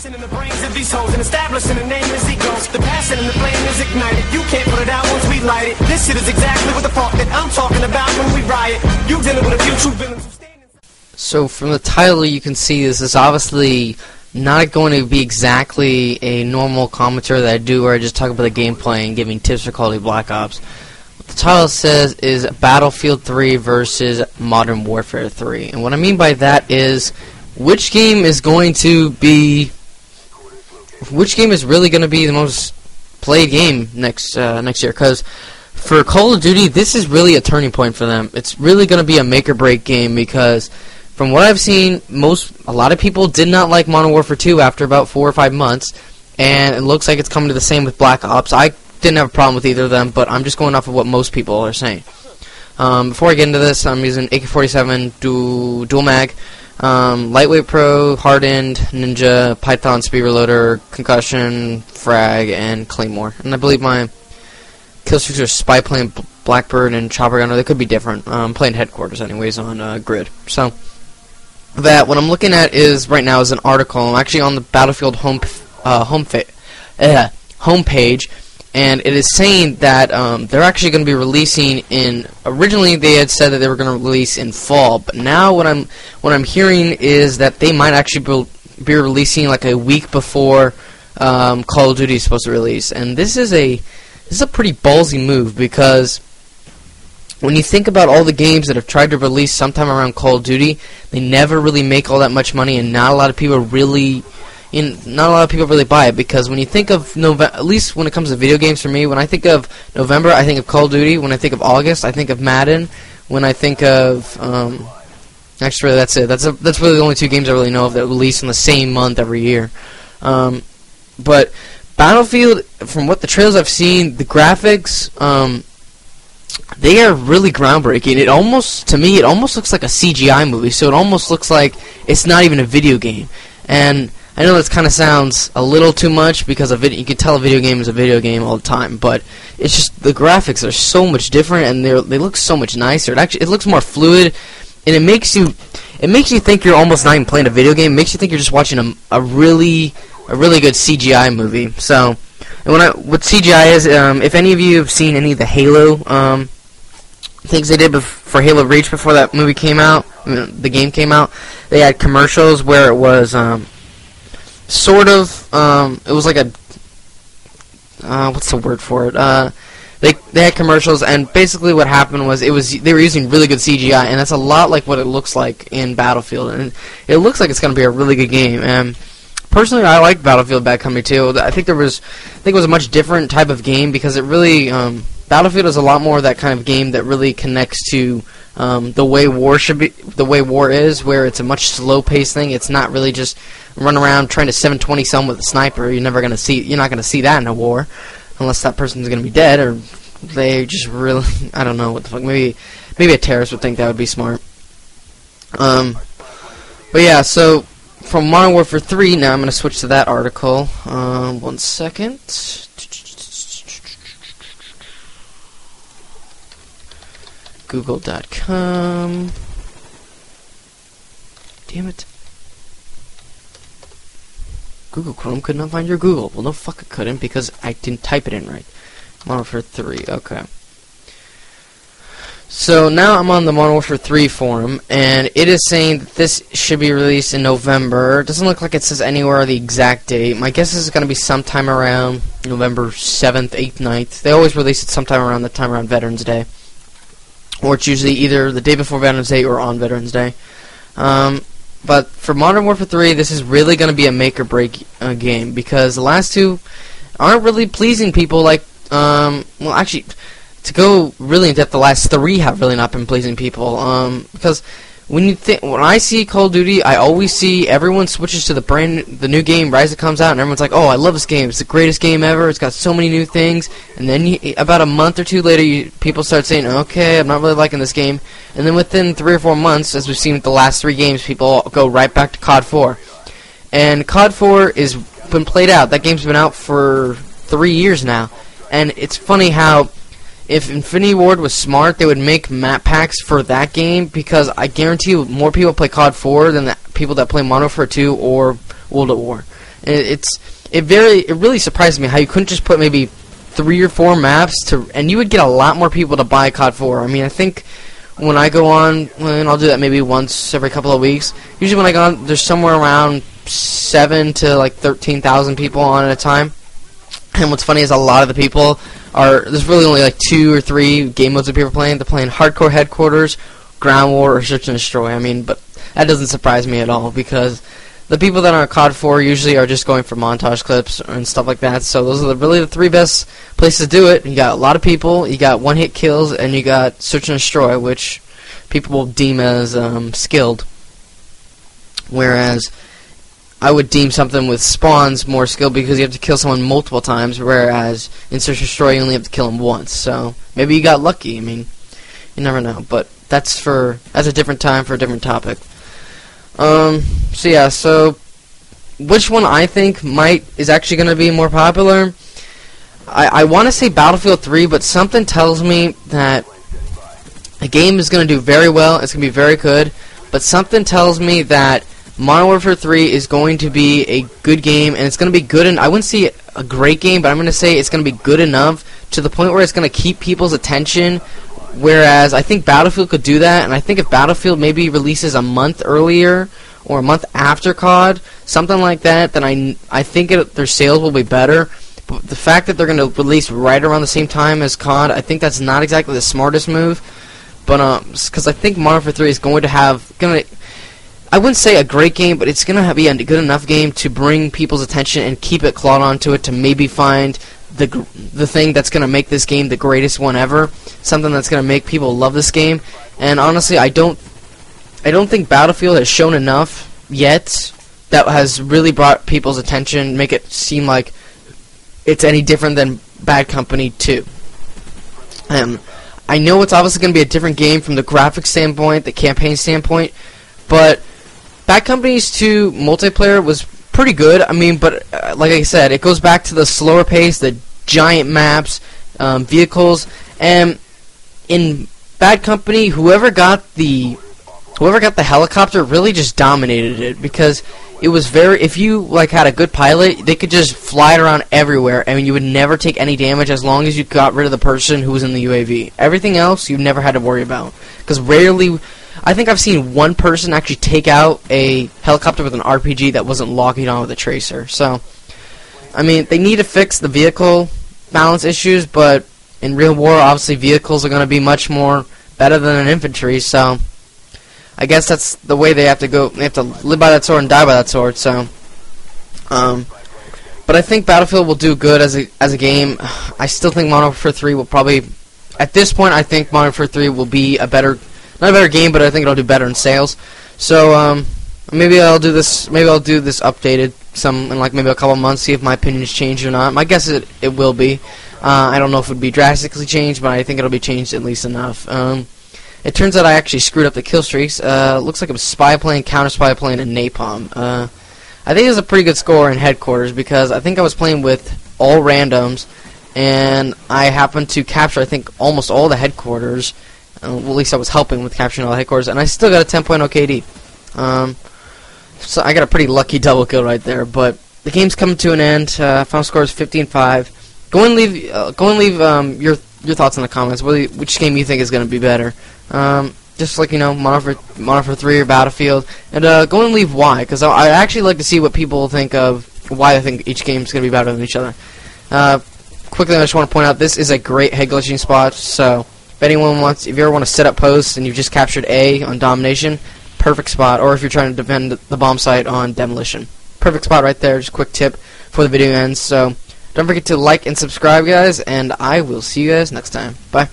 Blasting in the brains of these hoes and establishing the name as he goes. The passion and the flame is ignited. You can't put it out once we light it. This shit is exactly what the fuck that I'm talking about when we riot. You dealing with a few true villains who stand inside. So from the title you can see this is obviously not going to be exactly a normal commentary that I do where I just talk about the gameplay and giving tips for Call of Duty Black Ops. What the title says is Battlefield 3 versus Modern Warfare 3. And what I mean by that is which game is really going to be the most played game next year, because for Call of Duty this is really a turning point for them. It's really going to be a make or break game because from what I've seen, a lot of people did not like Modern Warfare 2 after about 4 or 5 months, and it looks like it's coming to the same with Black Ops. I didn't have a problem with either of them, but I'm just going off of what most people are saying. Before I get into this, I'm using AK-47 dual mag, lightweight pro, hardened, ninja, python, speed reloader, concussion, frag, and claymore. And I believe my killstreaks are spy plane, blackbird, and chopper gunner. They could be different. I'm playing headquarters anyways on grid. So that what I'm looking at is right now is an article. I'm actually on the Battlefield homepage, and it is saying that they're actually going to be releasing in. Originally, they had said that they were going to release in fall, but now what I'm hearing is that they might actually be releasing like a week before Call of Duty is supposed to release. And this is a pretty ballsy move because when you think about all the games that have tried to release sometime around Call of Duty, they never really make all that much money, and not a lot of people really buy it. Because when you think of November, at least when it comes to video games for me, when I think of November, I think of Call of Duty. When I think of August, I think of Madden. When I think of actually, that's it. That's really the only two games I really know of that release in the same month every year. But Battlefield, from what the trailers I've seen, the graphics, they are really groundbreaking. To me, it almost looks like a CGI movie. So it almost looks like it's not even a video game. And I know this kind of sounds a little too much because you can tell a video game is a video game all the time, but it's just the graphics are so much different and they look so much nicer. It looks more fluid, and it makes you think you're almost not even playing a video game. It makes you think you're just watching a really good CGI movie. So, and what CGI is, if any of you have seen any of the Halo things they did for Halo Reach before that movie came out, the game came out, they had commercials where it was it was like a what's the word for it? They had commercials, and basically what happened was they were using really good CGI, and that's a lot like what it looks like in Battlefield, and it looks like it's going to be a really good game. And personally, I like Battlefield Bad Company 2. I think it was a much different type of game because it really Battlefield is a lot more of that kind of game that really connects to the way war is, where it's a much slow-paced thing. It's not really just run around trying to 720 someone with a sniper. You're not going to see that in a war, unless that person's going to be dead, or they just really, I don't know what the fuck. Maybe a terrorist would think that would be smart. But yeah, so from Modern Warfare 3, now I'm going to switch to that article. 1 second. Google.com. Damn it. Google Chrome could not find your Google. Well, no fuck it couldn't, because I didn't type it in right. Modern Warfare 3, okay. So now I'm on the Modern Warfare 3 forum, and it is saying that this should be released in November. It doesn't look like it says anywhere the exact date. My guess is it's going to be sometime around November 7th, 8th, 9th. They always release it sometime around the time around Veterans Day. Or it's usually either the day before Veterans Day or on Veterans Day. But for Modern Warfare 3, this is really going to be a make-or-break game, because the last two aren't really pleasing people like, well, actually, to go really in depth, the last three have really not been pleasing people, because when I see Call of Duty, I always see everyone switches to the new game, Rise, that comes out, and everyone's like, oh, I love this game, it's the greatest game ever, it's got so many new things, and then about a month or two later, people start saying, okay, I'm not really liking this game, and then within 3 or 4 months, as we've seen with the last 3 games, people go right back to COD 4, and COD 4 is been played out. That game's been out for 3 years now, and it's funny how if Infinity Ward was smart, they would make map packs for that game, because I guarantee you more people play COD 4 than the people that play Modern Warfare 2 or World at War. It really surprised me how you couldn't just put maybe 3 or 4 maps and you would get a lot more people to buy COD 4. I mean, I think when I go on, and I'll do that maybe once every couple of weeks. Usually when I go on, there's somewhere around 7 to like 13,000 people on at a time. And what's funny is a lot of the people there's really only like 2 or 3 game modes that people are playing. They're playing Hardcore Headquarters, Ground War, or Search and Destroy. I mean, but that doesn't surprise me at all because the people that are on COD 4 usually are just going for montage clips and stuff like that. So those are really the 3 best places to do it. You got a lot of people, you got one-hit kills, and you got Search and Destroy, which people will deem as skilled. Whereas I would deem something with spawns more skilled because you have to kill someone multiple times, whereas in Search and Destroy you only have to kill them once. So maybe you got lucky. I mean, you never know. But that's a different time for a different topic. So yeah, so which one I think is actually going to be more popular? I want to say Battlefield 3, but something tells me that the game is going to do very well. It's going to be very good, but something tells me that Modern Warfare 3 is going to be a good game, and it's going to be good. And I wouldn't say a great game, but I'm going to say it's going to be good enough to the point where it's going to keep people's attention. Whereas I think Battlefield could do that, and I think if Battlefield maybe releases a month earlier or a month after COD, something like that, then I think their sales will be better. But the fact that they're going to release right around the same time as COD, I think that's not exactly the smartest move. But because I think Modern Warfare 3 is going to I wouldn't say a great game, but it's going to be a good enough game to bring people's attention and keep it clawed onto it to maybe find the thing that's going to make this game the greatest one ever, something that's going to make people love this game. And honestly, I don't think Battlefield has shown enough yet that has really brought people's attention, make it seem like it's any different than Bad Company 2. I know it's obviously going to be a different game from the graphics standpoint, the campaign standpoint, but Bad Company's 2 multiplayer was pretty good. I mean, but like I said, it goes back to the slower pace, the giant maps, vehicles, and in Bad Company, whoever got the helicopter really just dominated it because it was if you like had a good pilot, they could just fly it around everywhere, and you would never take any damage as long as you got rid of the person who was in the UAV. Everything else you never had to worry about because rarely. I think I've seen one person actually take out a helicopter with an RPG that wasn't locking on with a tracer. So, I mean, they need to fix the vehicle balance issues, but in real war, obviously, vehicles are going to be much more better than an infantry. So, I guess that's the way they have to go. They have to live by that sword and die by that sword. So, but I think Battlefield will do good as a game. I still think Modern Warfare 3 will probably, at this point, I think Modern Warfare 3 will be not a better game, but I think it'll do better in sales. So maybe I'll do this updated in like maybe a couple months, see if my opinion's changed or not. My guess is it will be. I don't know if it would be drastically changed, but I think it'll be changed at least enough. It turns out I actually screwed up the kill streaks. Looks like it was Spy Plane, Counter Spy Plane, and Napalm. I think it was a pretty good score in Headquarters because I think I was playing with all randoms, and I happened to capture I think almost all the Headquarters. Well, at least I was helping with capturing all the Headquarters, and I still got a 10.0 KD. So I got a pretty lucky double kill right there. But the game's coming to an end. Final score is 15-5. Go and leave your thoughts in the comments. Which game you think is going to be better? Just like Modern Warfare 3 or Battlefield, and go and leave why, because I actually like to see what people think of why they think each game is going to be better than each other. Quickly, I just want to point out this is a great head glitching spot. So if you ever want to set up posts and you've just captured A on domination, perfect spot. Or if you're trying to defend the bomb site on demolition, perfect spot right there. Just a quick tip before the video ends. So don't forget to like and subscribe, guys, and I will see you guys next time. Bye.